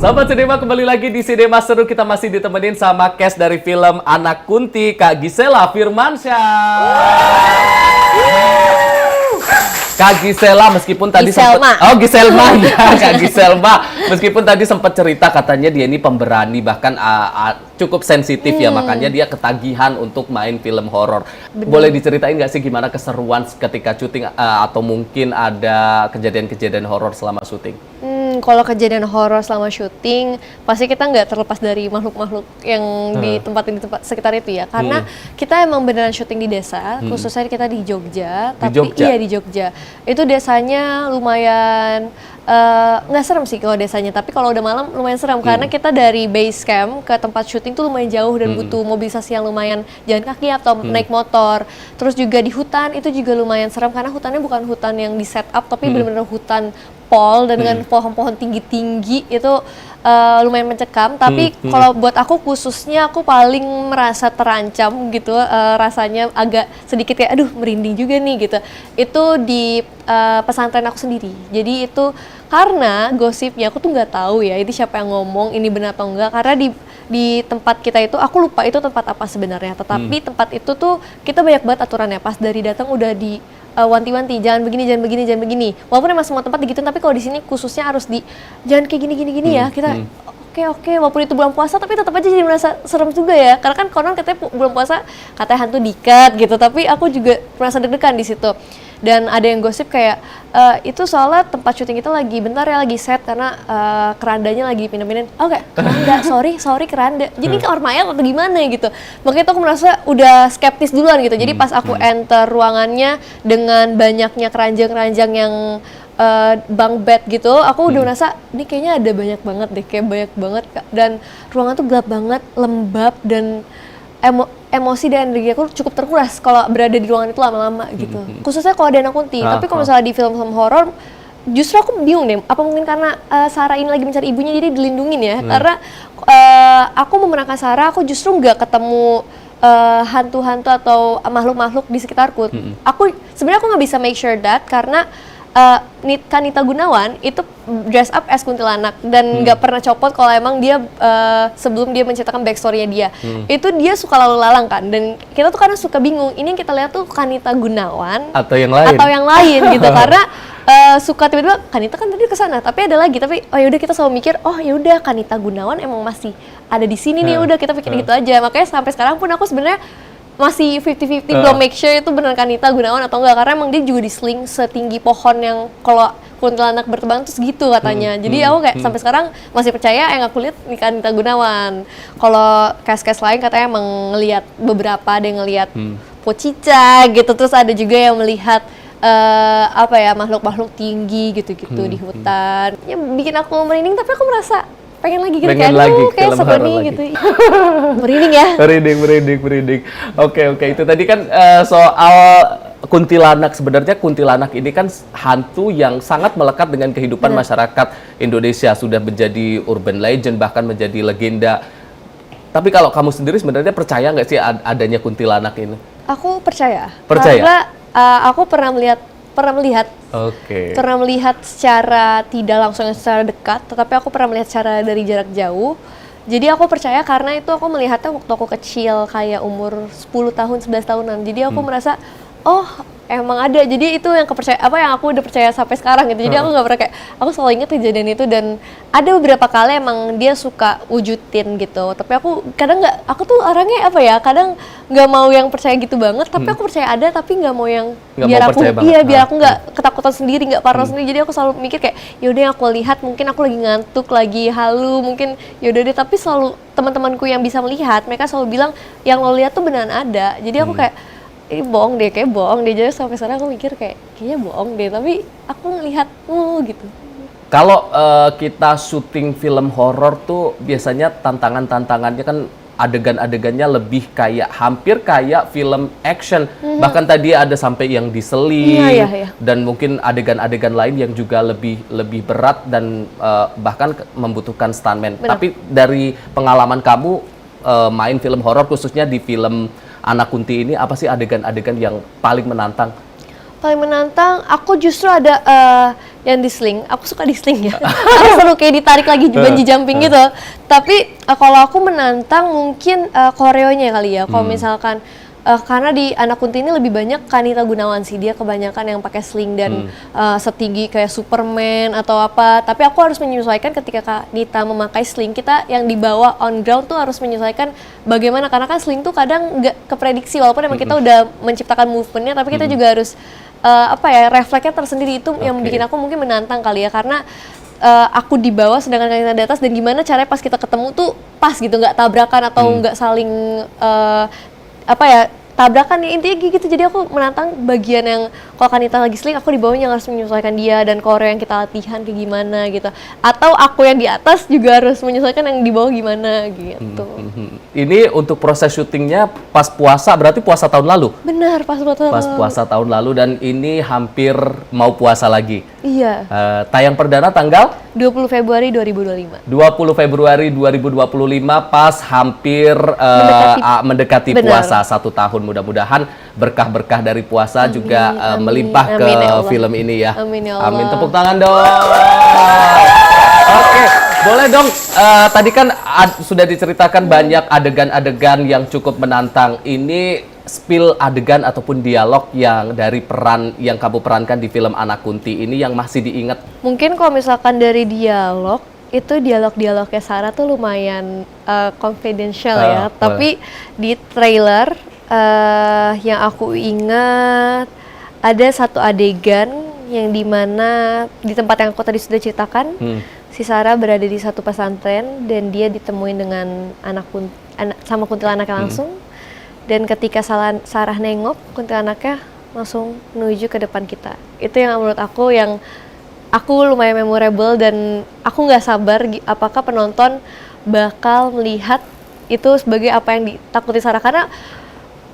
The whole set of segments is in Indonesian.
Sahabat Cinema, kembali lagi di Cinema Seru. Kita masih ditemenin sama cast dari film Anak Kunti, Kak Gisela Firmansyah. Kak Gisela, meskipun tadi sempat Giselma ya, Kak Giselma. Meskipun tadi sempat cerita katanya dia ini pemberani, bahkan cukup sensitif ya, makanya dia ketagihan untuk main film horor. Boleh diceritain nggak sih gimana keseruan ketika syuting atau mungkin ada kejadian-kejadian horor selama syuting? Kalau kejadian horor selama syuting, pasti kita nggak terlepas dari makhluk-makhluk yang di tempat sekitar itu ya. Karena kita emang beneran syuting di desa, khususnya kita di Jogja. Iya di Jogja. Itu desanya lumayan nggak serem sih kalau desanya, tapi kalau udah malam lumayan serem karena kita dari base camp ke tempat syuting tuh lumayan jauh dan butuh mobilisasi yang lumayan jalan kaki atau naik motor. Terus juga di hutan itu juga lumayan serem karena hutannya bukan hutan yang di set up, tapi benar-benar hutan pol dan dengan pohon-pohon tinggi-tinggi itu lumayan mencekam. Tapi kalau buat aku khususnya aku paling merasa terancam gitu, rasanya agak sedikit kayak aduh merinding juga nih gitu. Itu di pesantren aku sendiri. Jadi itu karena gosipnya aku tuh nggak tahu ya ini siapa yang ngomong, ini benar atau enggak, karena di tempat kita itu aku lupa itu tempat apa sebenarnya, tetapi tempat itu tuh kita banyak banget aturannya. Pas dari datang udah di wanti-wanti, jangan begini, jangan begini, jangan begini. Walaupun emang semua tempat digituin, tapi kalau di sini khususnya harus jangan kayak gini ya. Kita oke, walaupun itu bulan puasa, tapi tetap aja jadi merasa serem juga ya. Karena kan konon katanya bulan puasa katanya hantu diikat gitu, tapi aku juga merasa deg-degan di situ. Dan ada yang gosip kayak itu soalnya tempat syuting kita lagi lagi set karena kerandanya lagi pindah-pindahin. Oke, keranda, sorry keranda. Jadi kamar mayat atau gimana gitu. Makanya tuh aku merasa udah skeptis duluan gitu. Jadi pas aku enter ruangannya dengan banyaknya keranjang-keranjang yang bunk bed gitu, aku udah merasa ini kayaknya ada banyak banget deh, kayak banyak banget. Dan ruangan tuh gelap banget, lembab, dan emosi dan energi aku cukup terkuras kalau berada di ruangan itu lama-lama gitu. Khususnya kalau ada Anak Kunti. Tapi kalau misalnya di film-film horor, justru aku bingung deh. Apa mungkin karena Sarah ini lagi mencari ibunya jadi dilindungin ya? Karena aku memenangkan Sarah, aku justru nggak ketemu hantu-hantu atau makhluk-makhluk di sekitarku. Aku sebenarnya aku nggak bisa make sure that karena Kanita Gunawan itu dress up as kuntilanak dan nggak pernah copot kalau emang dia sebelum dia menceritakan backstory-nya dia. Itu dia suka lalu lalang kan, dan kita tuh karena suka bingung ini yang kita lihat tuh Kanita Gunawan atau yang lain gitu karena suka tiba-tiba Kanita kan tadi kesana tapi ada lagi, tapi oh yaudah kita selalu mikir oh yaudah Kanita Gunawan emang masih ada di sini nih, udah kita pikir gitu aja. Makanya sampai sekarang pun aku sebenarnya masih 50-50 belum make sure itu benar Kanita Gunawan atau enggak, karena emang dia juga diseling setinggi pohon yang kalau kuntilanak berterbang terus gitu katanya. Jadi aku kayak sampai sekarang masih percaya yang aku lihat nih Kanita Gunawan. Kalau case-case lain katanya emang ngelihat beberapa, ada yang ngelihat pocica gitu, terus ada juga yang melihat makhluk-makhluk tinggi gitu-gitu di hutan. Ya bikin aku merinding, tapi aku merasa pengen lagi gitu, kayak seru nih gitu. Merinding ya? Merinding. Oke, itu tadi kan soal kuntilanak. Sebenarnya kuntilanak ini kan hantu yang sangat melekat dengan kehidupan masyarakat Indonesia, sudah menjadi urban legend, bahkan menjadi legenda. Tapi kalau kamu sendiri sebenarnya percaya nggak sih adanya kuntilanak ini? Aku percaya. Percaya? Karena aku pernah melihat secara tidak langsung secara dekat, tetapi aku pernah melihat secara dari jarak jauh. Jadi aku percaya karena itu aku melihatnya waktu aku kecil, kayak umur 10 tahun, 11 tahunan. Jadi aku merasa, oh emang ada. Jadi itu yang yang aku udah percaya sampai sekarang gitu. Jadi aku nggak pernah aku selalu ingat kejadian itu, dan ada beberapa kali emang dia suka wujudin gitu. Tapi aku kadang aku tuh orangnya kadang nggak mau yang percaya gitu banget. Tapi aku percaya ada, tapi nggak mau yang biar aku nggak ketakutan sendiri, nggak parno sendiri. Jadi aku selalu mikir kayak yaudah yang aku lihat, mungkin aku lagi ngantuk, lagi halu, mungkin yaudah deh. Tapi selalu teman-temanku yang bisa melihat, mereka selalu bilang yang lo lihat tuh beneran ada. Jadi aku kayak ini bohong deh, jadi sampai sekarang aku mikir kayaknya bohong deh, tapi aku ngelihat gitu. Kalau kita syuting film horor tuh biasanya tantangannya kan adegan-adegannya lebih hampir kayak film action. Bahkan tadi ada sampai yang diseling, dan mungkin adegan-adegan lain yang juga lebih berat dan bahkan membutuhkan stuntman. Tapi dari pengalaman kamu main film horor, khususnya di film Anak Kunti ini, apa sih adegan-adegan yang paling menantang? Paling menantang, aku justru ada yang di sling, aku suka di sling ya. Aku seru kayak ditarik lagi bungee jumping gitu. Tapi kalau aku menantang mungkin koreonya kali ya. Kalau misalkan karena di Anak Kunti ini lebih banyak Kanita Gunawan sih, dia kebanyakan yang pakai sling dan setinggi kayak Superman atau apa. Tapi aku harus menyesuaikan ketika Kanita memakai sling, kita yang di bawah on ground tuh harus menyesuaikan bagaimana, karena kan sling tuh kadang nggak keprediksi walaupun emang kita udah menciptakan movementnya, tapi kita juga harus refleksnya tersendiri. Itu yang bikin aku mungkin menantang kali ya, karena aku di bawah sedangkan Kanita di atas, dan gimana caranya pas kita ketemu tuh pas gitu, nggak tabrakan atau nggak saling tabrakan ya, intinya gitu. Jadi aku menantang bagian yang kalau Kanita lagi sling, aku di bawahnya harus menyesuaikan dia, dan koreo yang kita latihan kayak gimana gitu, atau aku yang di atas juga harus menyesuaikan yang di bawah gimana gitu. Ini untuk proses syutingnya pas puasa, berarti puasa tahun lalu? Benar, pas Puasa tahun lalu, dan ini hampir mau puasa lagi. Iya. Tayang perdana tanggal 20 Februari 2025. 20 Februari 2025, pas hampir mendekati puasa 1 tahun. Mudah-mudahan berkah-berkah dari puasa juga melimpah ke film ini ya. Amin ya Allah. Amin, tepuk tangan dong. Oke, boleh dong. Tadi kan sudah diceritakan banyak adegan-adegan yang cukup menantang. Ini spill adegan ataupun dialog yang dari peran yang kamu perankan di film Anak Kunti ini yang masih diingat. Mungkin kalau misalkan dari dialog, itu dialognya Sarah tuh lumayan confidential ya. Boleh. Tapi di trailer yang aku ingat ada satu adegan yang dimana di tempat yang aku tadi sudah ceritakan, si Sarah berada di satu pesantren dan dia ditemuin dengan sama kuntilanaknya langsung. Dan ketika Sarah nengok, kuntilanaknya langsung menuju ke depan kita. Itu yang menurut aku yang aku lumayan memorable, dan aku nggak sabar apakah penonton bakal melihat itu sebagai apa yang ditakuti Sarah, karena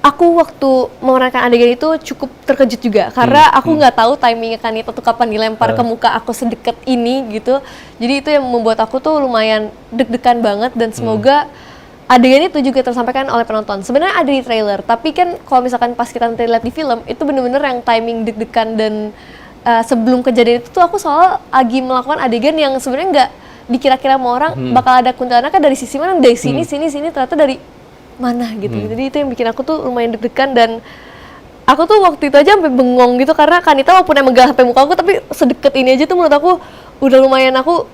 aku waktu memerankan adegan itu cukup terkejut juga, karena aku nggak tahu timingnya Kanita tuh kapan dilempar ke muka aku sedekat ini gitu. Jadi itu yang membuat aku tuh lumayan deg-degan banget, dan semoga adegan itu juga tersampaikan oleh penonton. Sebenarnya ada di trailer, tapi kan kalau misalkan pas kita nanti lihat di film, itu bener-bener yang timing deg-degan. Dan sebelum kejadian itu tuh aku soal lagi melakukan adegan yang sebenarnya nggak dikira-kira sama orang bakal ada kuntilanaknya dari sisi mana, dari sini, ternyata dari mana gitu. Jadi itu yang bikin aku tuh lumayan deg-degan, dan aku tuh waktu itu aja sampai bengong gitu, karena Kanita walaupun emang gak sampai muka aku, tapi sedekat ini aja tuh menurut aku udah lumayan. Aku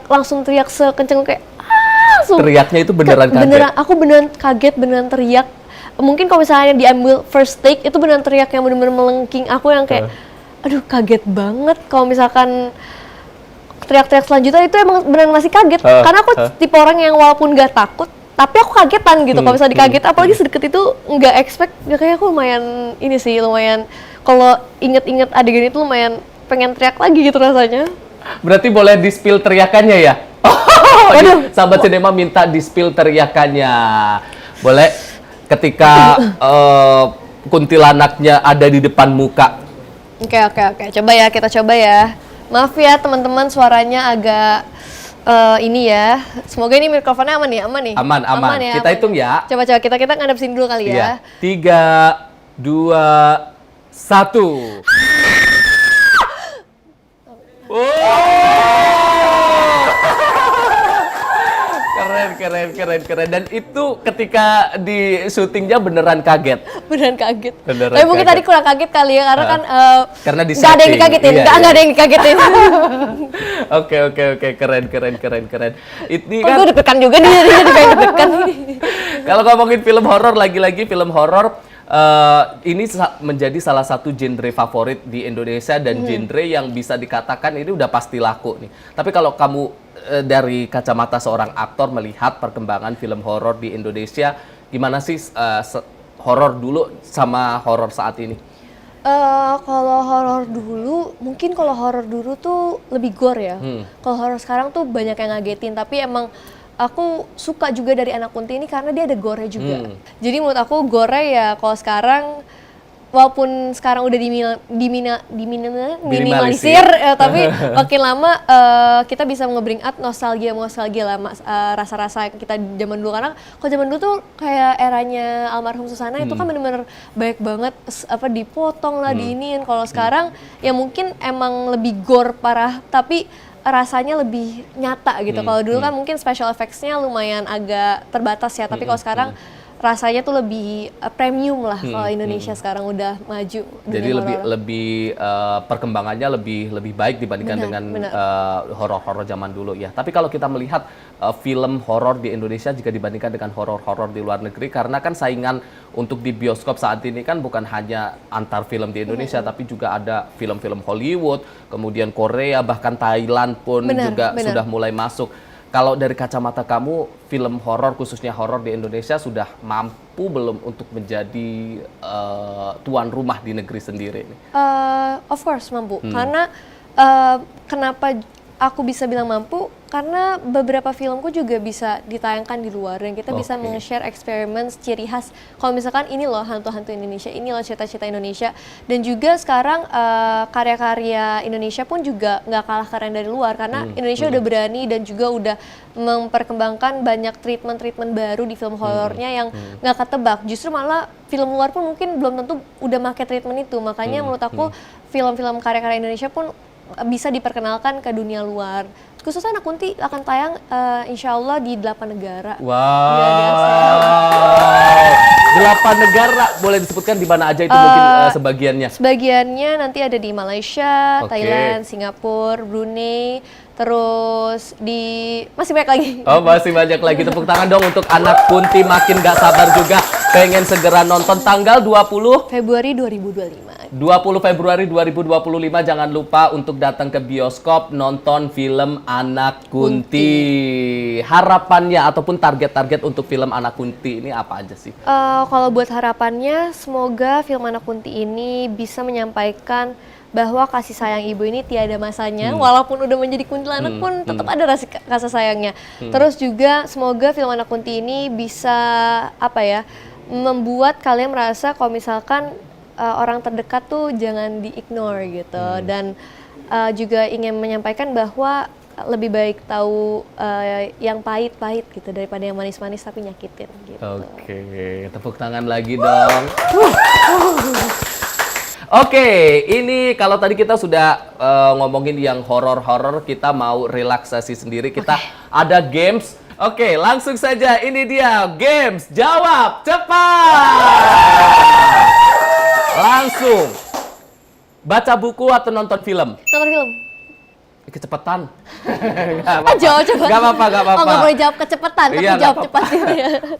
langsung teriak sekenceng kayak Teriaknya itu beneran kaget? Aku beneran kaget, beneran teriak. Mungkin kalau misalnya diambil first take, itu beneran teriak yang bener-bener melengking aku, yang kayak aduh kaget banget. Kalau misalkan teriak-teriak selanjutnya itu emang beneran masih kaget, karena aku tipe orang yang walaupun gak takut, tapi aku kagetan gitu. Kalau misalnya dikaget, apalagi sedekat itu, nggak expect, ya kayak aku lumayan ini sih, lumayan kalau inget-inget adegan itu lumayan pengen teriak lagi gitu rasanya. Berarti boleh di-spill teriakannya ya? Waduh. Sahabat Cinema minta di-spill teriakannya. Boleh ketika kuntilanaknya ada di depan muka. Oke. Coba ya, kita coba ya. Maaf ya teman-teman, suaranya agak ini ya. Semoga ini mikrofonnya aman ya, aman nih. Aman. Ya, Kita hitung ya. Coba kita ngadep sini dulu kali ya. 3, 2, 1. Keren. Dan itu ketika di syutingnya beneran kaget. Beneran kaget. Beneran mungkin kaget. tadi kurang kaget kali ya, karena kan karena di nggak ada yang setting. dikagetin, Iya. nggak ada yang dikagetin. Oke. Keren. Ini Kok kan gue deg-degan juga nih, jadi pengen deg-degan. kalau ngomongin film horor, lagi-lagi film horor ini menjadi salah satu genre favorit di Indonesia, dan genre yang bisa dikatakan ini udah pasti laku nih. Tapi kalau kamu dari kacamata seorang aktor melihat perkembangan film horor di Indonesia, gimana sih horor dulu sama horor saat ini? Kalau horor dulu, mungkin kalau horor dulu tuh lebih gore ya. Kalau horor sekarang tuh banyak yang ngagetin, tapi emang aku suka juga dari Anak Kunti ini karena dia ada gore juga. Jadi menurut aku gore ya kalau sekarang walaupun sekarang udah diminimalisir, tapi makin lama kita bisa nge-bring up nostalgia lah, rasa-rasa kita zaman dulu. Karena kalau zaman dulu tuh kayak eranya almarhum Susana itu kan bener-bener baik banget, dipotong lah, diiniin. Kalau sekarang ya mungkin emang lebih gore parah, tapi rasanya lebih nyata gitu. Kalau dulu kan mungkin special effects-nya lumayan agak terbatas ya, tapi kalau sekarang rasanya tuh lebih premium lah kalau Indonesia sekarang udah maju. Jadi lebih perkembangannya lebih baik dibandingkan dengan horor-horor zaman dulu ya. Tapi kalau kita melihat film horor di Indonesia jika dibandingkan dengan horor-horor di luar negeri, karena kan saingan untuk di bioskop saat ini kan bukan hanya antar film di Indonesia, tapi juga ada film-film Hollywood, kemudian Korea, bahkan Thailand pun sudah mulai masuk. Kalau dari kacamata kamu, film horor khususnya horor di Indonesia sudah mampu belum untuk menjadi tuan rumah di negeri sendiri? Of course mampu, karena kenapa aku bisa bilang mampu? Karena beberapa filmku juga bisa ditayangkan di luar dan kita bisa meng-share experiments ciri khas. Kalau misalkan ini loh hantu-hantu Indonesia, ini loh cerita-cerita Indonesia, dan juga sekarang karya-karya Indonesia pun juga nggak kalah keren dari luar, karena Indonesia udah berani dan juga udah memperkembangkan banyak treatment baru di film horornya yang nggak ketebak. Justru malah film luar pun mungkin belum tentu udah pakai treatment itu. Makanya menurut aku film-film karya-karya Indonesia pun bisa diperkenalkan ke dunia luar. Khususnya Anak Kunti akan tayang insya Allah di 8 negara. Wow, 8 negara, boleh disebutkan di mana aja itu mungkin sebagiannya? Sebagiannya nanti ada di Malaysia, Thailand, Singapura, Brunei, terus masih banyak lagi. Oh, masih banyak lagi. Tepuk tangan dong untuk Anak Kunti, makin gak sabar juga pengen segera nonton tanggal 20 Februari 2025. 20 Februari 2025, jangan lupa untuk datang ke bioskop nonton film Anak Kunti. Harapannya ataupun target-target untuk film Anak Kunti ini apa aja sih? Kalau buat harapannya, semoga film Anak Kunti ini bisa menyampaikan bahwa kasih sayang ibu ini tiada masanya, walaupun udah menjadi kuntilanak pun tetap ada rasa kasih sayangnya. Terus juga semoga film Anak Kunti ini bisa membuat kalian merasa kalau misalkan orang terdekat tuh jangan di-ignore gitu. Dan juga ingin menyampaikan bahwa lebih baik tahu yang pahit-pahit gitu daripada yang manis-manis tapi nyakitin gitu. Oke, tepuk tangan lagi dong. Oke, ini kalau tadi kita sudah ngomongin yang horor-horor, kita mau relaksasi sendiri. Kita ada games. Oke, langsung saja ini dia games jawab cepat. Langsung. Baca buku atau nonton film? Nonton film. Kecepatan. Jawab cepat. Gak apa-apa. Oh, nggak boleh jawab kecepatan, tapi jawab cepat.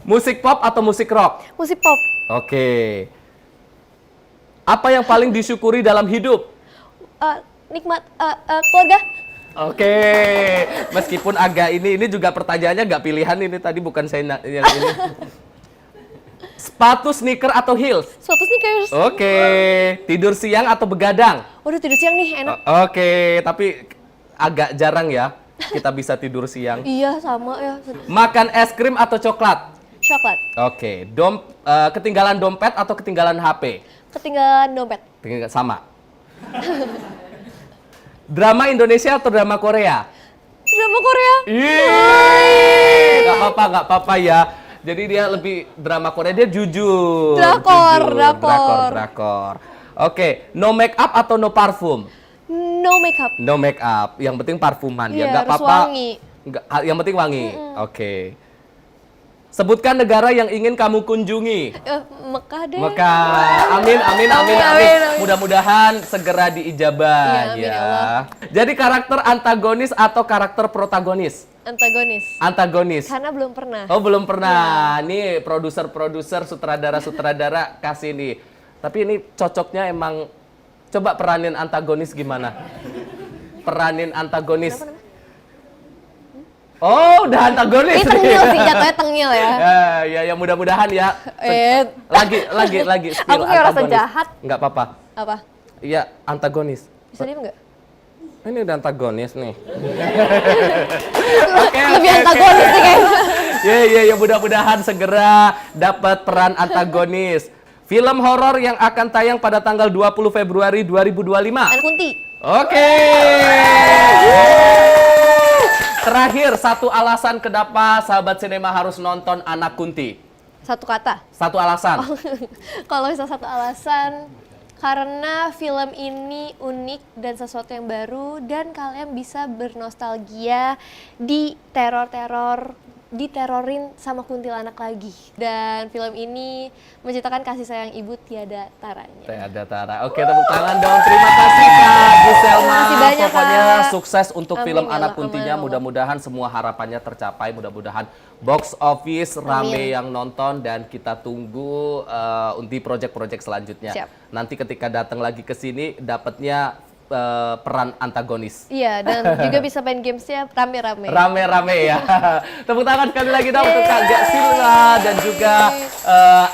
Musik pop atau musik rock? Musik pop. Oke. Apa yang paling disyukuri dalam hidup? Nikmat keluarga. Oke. Meskipun agak ini juga pertanyaannya nggak pilihan ini tadi, bukan saya yang ini. Sepatu sneaker atau heels? Sepatu sneakers. Oke. Tidur siang atau begadang? Waduh, tidur siang nih enak. Oke, tapi agak jarang ya kita bisa tidur siang. Iya, sama ya. Makan es krim atau coklat? Coklat. Oke. Ketinggalan dompet atau ketinggalan HP? Ketinggalan dompet. Sama. Drama Indonesia atau drama Korea? Drama Korea. Gak apa-apa ya. Jadi dia lebih drama Korea, dia jujur. Drakor. Oke, no make up atau no parfum? No make up. No make up, yang penting parfuman ya, nggak harus apa-apa. wangi. Yang penting wangi. Oke. Sebutkan negara yang ingin kamu kunjungi. Mekah deh. Mekah. Amin. Mudah-mudahan segera diijabah Amin, ya Allah. Jadi karakter antagonis atau karakter protagonis? Antagonis. Karena belum pernah. Oh, belum pernah. Nih produser, sutradara kasih nih. Tapi ini cocoknya emang, coba peranin antagonis gimana? Peranin antagonis. Oh, udah antagonis. Ini tengil sih, jatuhnya tengil ya. Ya mudah-mudahan ya. Lagi. Aku kayak rasa jahat. Nggak apa-apa. Apa? Iya, antagonis. Bisa diem nggak? Ini udah antagonis nih. Lebih antagonis nih kayaknya. Ya mudah-mudahan segera dapat peran antagonis. Film horor yang akan tayang pada tanggal 20 Februari 2025. Anak Kunti. Oke. Terakhir, satu alasan kenapa sahabat sinema harus nonton Anak Kunti. Satu kata. Satu alasan. Kalau misal satu alasan, karena film ini unik dan sesuatu yang baru dan kalian bisa bernostalgia diterorin sama kuntilanak lagi. Dan film ini menceritakan kasih sayang ibu tiada taranya. Tiada tara. Oke, tepuk tangan dong. Terima kasih Kak Giselma. Terima kasih banyak, Pokoknya Kak. sukses untuk Amin, film ya Anak Allah, Kuntinya. amin, ya Mudah-mudahan semua harapannya tercapai. Mudah-mudahan box office rame yang nonton dan kita tunggu untuk project-project selanjutnya. Siap. Nanti ketika datang lagi ke sini dapatnya peran antagonis. Iya, dan juga bisa main gamesnya rame-rame. Rame-rame ya. Tepuk tangan sekali lagi dong untuk Kak Giselma dan juga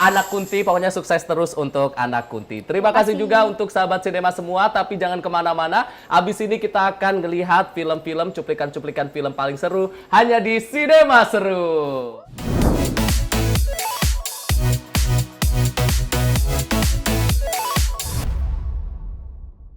Anak Kunti. Pokoknya sukses terus untuk Anak Kunti. Terima kasih juga untuk sahabat sinema semua. Tapi jangan kemana-mana. Abis ini kita akan melihat film-film, cuplikan-cuplikan film paling seru hanya di Sinema Seru.